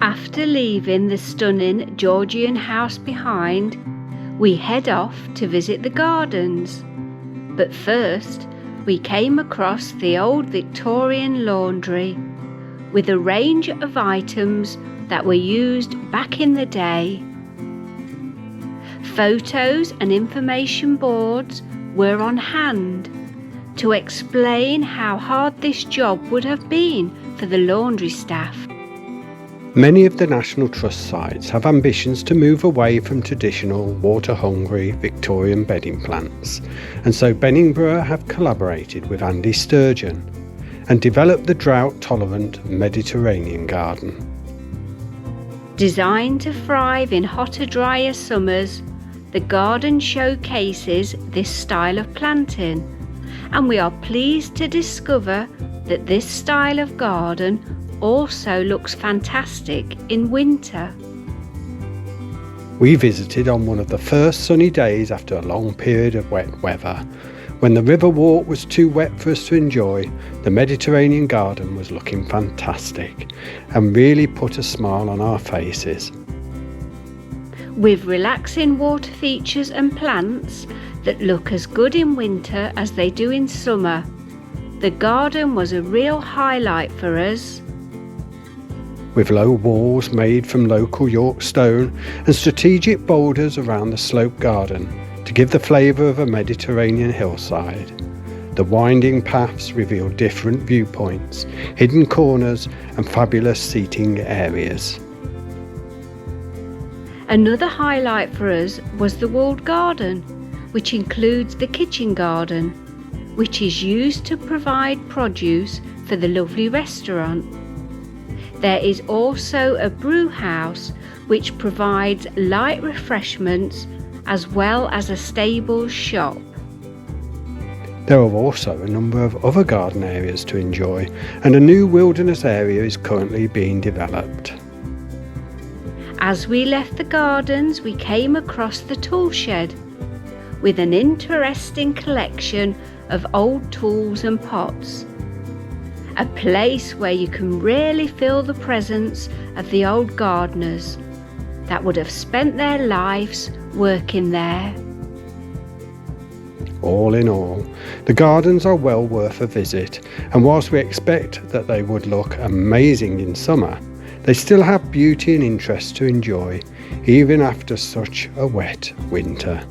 After leaving the stunning Georgian house behind, we head off to visit the gardens. But first, we came across the Old Victorian Laundry, with a range of items that were used back in the day. Photos and information boards were on hand to explain how hard this job would have been for the laundry staff. Many of the National Trust sites have ambitions to move away from traditional water-hungry Victorian bedding plants, and so Beningbrough have collaborated with Andy Sturgeon and developed the drought-tolerant Mediterranean garden. Designed to thrive in hotter, drier summers, the garden showcases this style of planting, and we are pleased to discover that this style of garden also looks fantastic in winter. We visited on one of the first sunny days after a long period of wet weather. When the river walk was too wet for us to enjoy, the Mediterranean garden was looking fantastic and really put a smile on our faces. With relaxing water features and plants that look as good in winter as they do in summer, the garden was a real highlight for us. With low walls made from local York stone and strategic boulders around the sloped garden to give the flavour of a Mediterranean hillside. The winding paths reveal different viewpoints, hidden corners and fabulous seating areas. Another highlight for us was the walled garden, which includes the kitchen garden, which is used to provide produce for the lovely restaurant. There is also a brew house which provides light refreshments as well as a stable shop. There are also a number of other garden areas to enjoy, and a new wilderness area is currently being developed. As we left the gardens, we came across the tool shed with an interesting collection of old tools and pots. A place where you can really feel the presence of the old gardeners that would have spent their lives working there. All in all, the gardens are well worth a visit, and whilst we expect that they would look amazing in summer, they still have beauty and interest to enjoy even after such a wet winter.